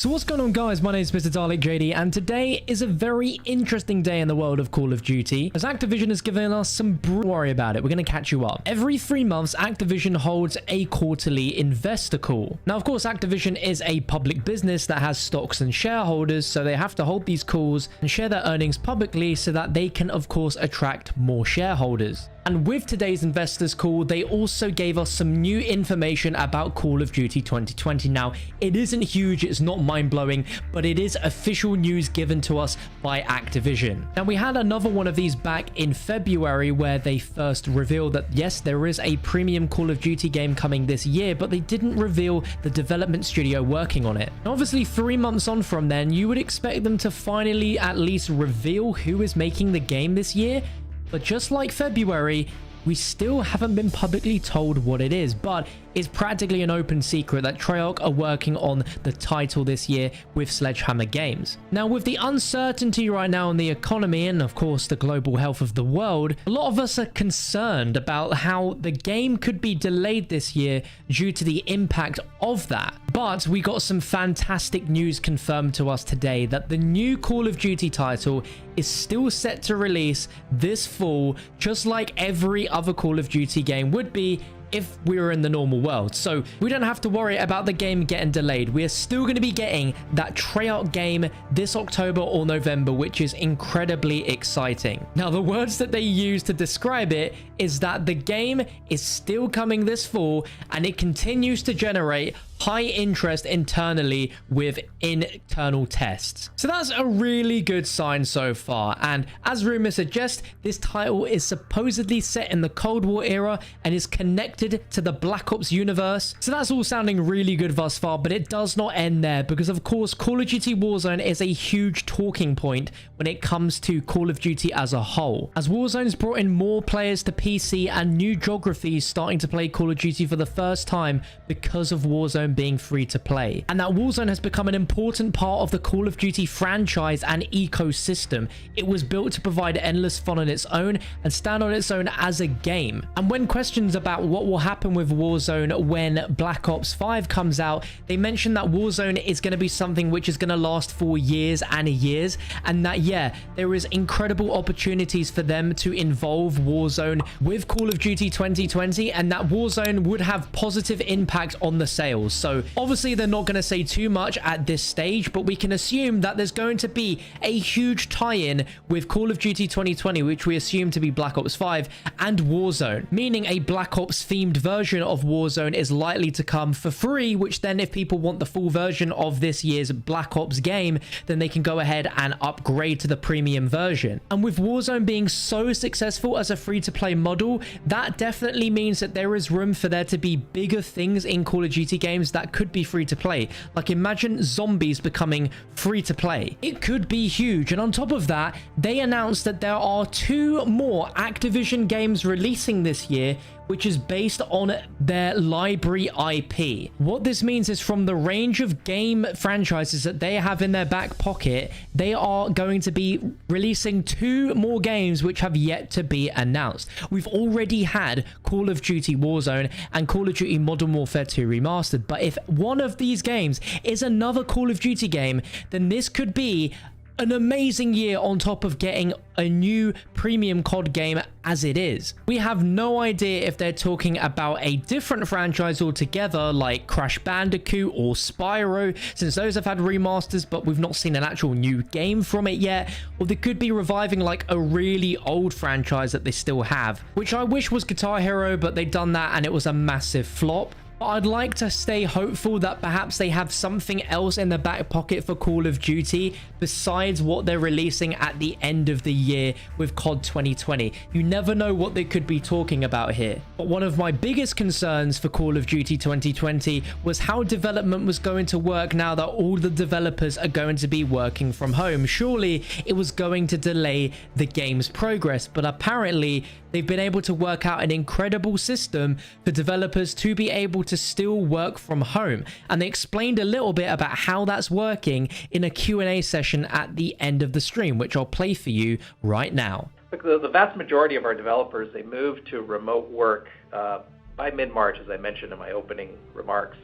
So what's going on, guys? My name is Mr. Dalek JD, and today is a very interesting day in the world of Call of Duty, as Activision has given us some worry about it. We're going to catch you up. Every 3 months, Activision holds a quarterly investor call. Now, of course, Activision is a public business that has stocks and shareholders, so they have to hold these calls and share their earnings publicly so that they can, of course, attract more shareholders. And with today's investors call, they also gave us some new information about Call of Duty 2020. Now, it isn't huge, it's not mind-blowing, but it is official news given to us by Activision. Now, we had another one of these back in February where they first revealed that, yes, there is a premium Call of Duty game coming this year, but they didn't reveal the development studio working on it. Now, obviously, 3 months on from then, you would expect them to finally at least reveal who is making the game this year. But just like February, we still haven't been publicly told what it is, but it's practically an open secret that Treyarch are working on the title this year with Sledgehammer Games. Now, with the uncertainty right now in the economy and of course the global health of the world, a lot of us are concerned about how the game could be delayed this year due to the impact of that. But we got some fantastic news confirmed to us today that the new Call of Duty title is still set to release this fall, just like every other Call of Duty game would be if we were in the normal world. So we don't have to worry about the game getting delayed. We are still going to be getting that Treyarch game this October or November, which is incredibly exciting. Now, the words that they use to describe it is that the game is still coming this fall and it continues to generate high interest internally with internal tests. So that's a really good sign so far. And as rumors suggest, this title is supposedly set in the Cold War era and is connected to the Black Ops universe. So that's all sounding really good thus far, but it does not end there because, of course, Call of Duty Warzone is a huge talking point when it comes to Call of Duty as a whole. As Warzone's brought in more players to PC and new geographies starting to play Call of Duty for the first time because of Warzone being free to play, and that Warzone has become an important part of the Call of Duty franchise and ecosystem. It was built to provide endless fun on its own and stand on its own as a game. And when questions about what will happen with Warzone when Black Ops 5 comes out, they mentioned that Warzone is going to be something which is going to last for years and years, and that, yeah, there is incredible opportunities for them to involve Warzone with Call of Duty 2020, and that Warzone would have positive impact on the sales. So obviously they're not going to say too much at this stage, but we can assume that there's going to be a huge tie-in with Call of Duty 2020, which we assume to be Black Ops 5 and Warzone, meaning a Black Ops themed version of Warzone is likely to come for free, which then if people want the full version of this year's Black Ops game, then they can go ahead and upgrade to the premium version. And with Warzone being so successful as a free-to-play model, that definitely means that there is room for there to be bigger things in Call of Duty games that could be free to play. Like, imagine zombies becoming free to play. It could be huge. And on top of that, they announced that there are 2 more Activision games releasing this year, which is based on their library IP. What this means is from the range of game franchises that they have in their back pocket, they are going to be releasing 2 more games which have yet to be announced. We've already had Call of Duty Warzone and Call of Duty Modern Warfare 2 Remastered, but if one of these games is another Call of Duty game, then this could be an amazing year on top of getting a new premium COD game as it is. We have no idea if they're talking about a different franchise altogether, like Crash Bandicoot or Spyro, since those have had remasters, but we've not seen an actual new game from it yet, or they could be reviving like a really old franchise that they still have, which I wish was Guitar Hero, but they've done that and it was a massive flop. But I'd like to stay hopeful that perhaps they have something else in the back pocket for Call of Duty besides what they're releasing at the end of the year with COD 2020. You never know what they could be talking about here. But one of my biggest concerns for Call of Duty 2020 was how development was going to work now that all the developers are going to be working from home. Surely it was going to delay the game's progress, but apparently they've been able to work out an incredible system for developers to be able to still work from home. And they explained a little bit about how that's working in a Q&A session at the end of the stream, which I'll play for you right now. Look, the vast majority of our developers, they moved to remote work by mid-March, as I mentioned in my opening remarks.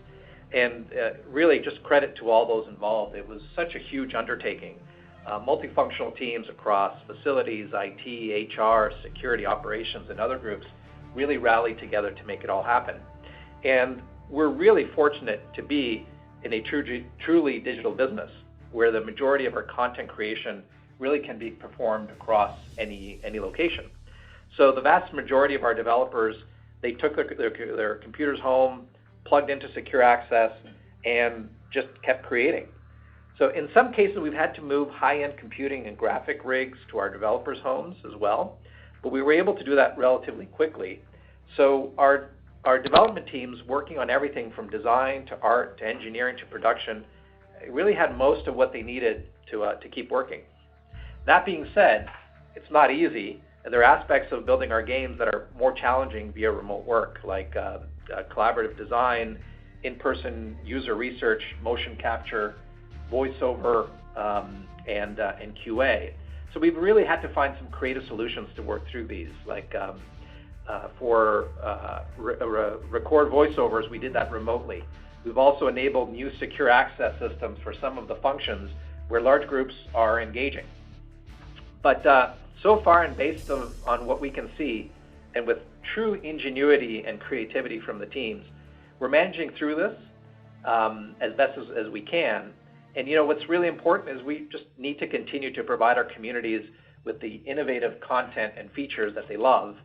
And really just credit to all those involved. It was such a huge undertaking. Multifunctional teams across facilities, IT, HR, security operations, and other groups really rallied together to make it all happen. And we're really fortunate to be in a truly digital business where the majority of our content creation really can be performed across any location. So the vast majority of our developers, they took their computers home, plugged into secure access, and just kept creating. So in some cases, we've had to move high-end computing and graphic rigs to our developers' homes as well, but we were able to do that relatively quickly. So our development teams working on everything from design to art to engineering to production really had most of what they needed to keep working. That being said, it's not easy, and there are aspects of building our games that are more challenging via remote work, like collaborative design, in-person user research, motion capture, voiceover, and QA. So we've really had to find some creative solutions to work through these. Like for record voiceovers, we did that remotely. We've also enabled new secure access systems for some of the functions where large groups are engaging. But so far, and based on what we can see, and with true ingenuity and creativity from the teams, we're managing through this as best as we can. And what's really important is we just need to continue to provide our communities with the innovative content and features that they love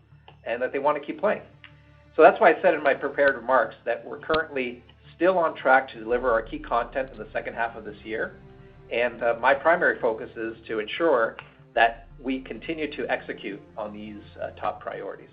and that they want to keep playing. So that's why I said in my prepared remarks that we're currently still on track to deliver our key content in the second half of this year. And my primary focus is to ensure that we continue to execute on these top priorities.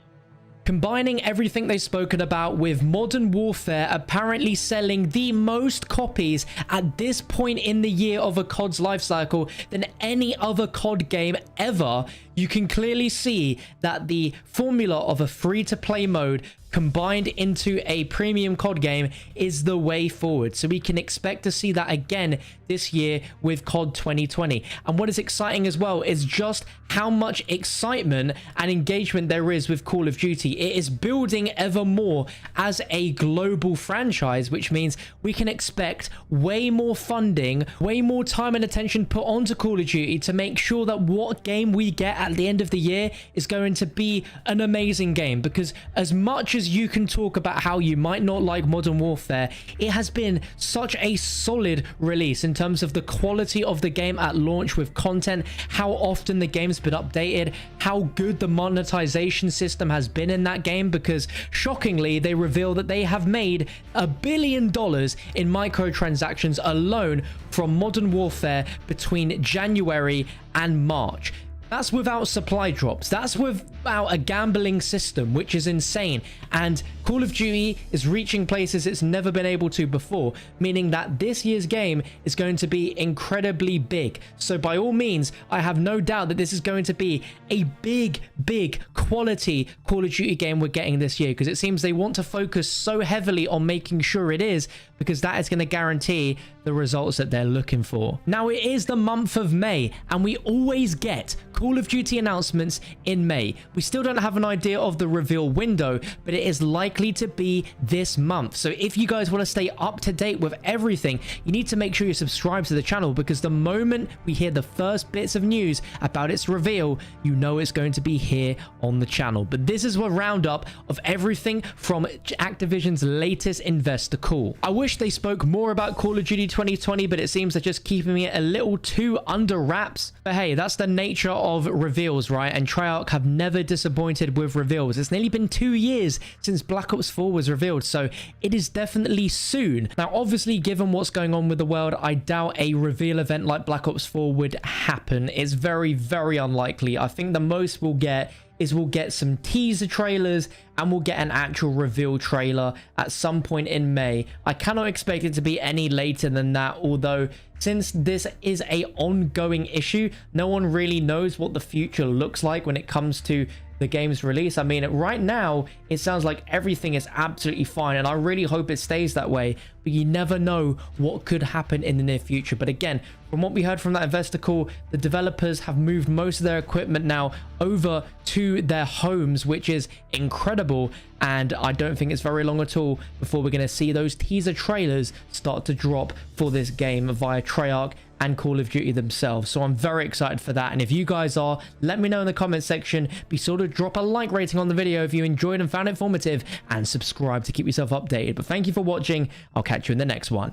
Combining everything they've spoken about with Modern Warfare apparently selling the most copies at this point in the year of a COD's lifecycle than any other COD game ever, you can clearly see that the formula of a free-to-play mode combined into a premium COD game is the way forward. So we can expect to see that again this year with COD 2020. And what is exciting as well is just how much excitement and engagement there is with Call of Duty. It is building ever more as a global franchise, which means we can expect way more funding, way more time and attention put onto Call of Duty to make sure that what game we get at the end of the year is going to be an amazing game. Because as much as you can talk about how you might not like Modern Warfare, it has been such a solid release in terms of the quality of the game at launch with content, how often the game's been updated, how good the monetization system has been in that game, because shockingly they reveal that they have made $1 billion in microtransactions alone from Modern Warfare between January and March. That's without supply drops. That's without a gambling system, which is insane. And Call of Duty is reaching places it's never been able to before, meaning that this year's game is going to be incredibly big. So by all means, I have no doubt that this is going to be a big quality Call of Duty game we're getting this year, because it seems they want to focus so heavily on making sure it is, because that is going to guarantee the results that they're looking for. Now, it is the month of May, and we always get Call of Duty announcements in May. We still don't have an idea of the reveal window, but it is likely to be this month. So if you guys want to stay up to date with everything, you need to make sure you subscribe to the channel, because the moment we hear the first bits of news about its reveal, you know it's going to be here on the channel. But this is a roundup of everything from Activision's latest investor call. I wish they spoke more about Call of Duty 2020, but it seems they're just keeping it a little too under wraps. But hey, that's the nature of reveals, right? And Treyarch have never disappointed with reveals. It's nearly been 2 years since Black Ops 4 was revealed, so it is definitely soon. Now, obviously, given what's going on with the world, I doubt a reveal event like Black Ops 4 would happen. It's very unlikely. I think the most we'll get is we'll get some teaser trailers and we'll get an actual reveal trailer at some point in May. I cannot expect it to be any later than that, although since this is a ongoing issue, no one really knows what the future looks like when it comes to the game's release. I mean, right now, it sounds like everything is absolutely fine, and I really hope it stays that way, but you never know what could happen in the near future. But again, from what we heard from that investor call, the developers have moved most of their equipment now over to their homes, which is incredible, and I don't think it's very long at all before we're going to see those teaser trailers start to drop for this game via Treyarch and Call of Duty themselves. So I'm very excited for that, and if you guys are, let me know in the comment section. Be sure to drop a like rating on the video if you enjoyed and found it informative, and subscribe to keep yourself updated. But thank you for watching. I'll catch you in the next one.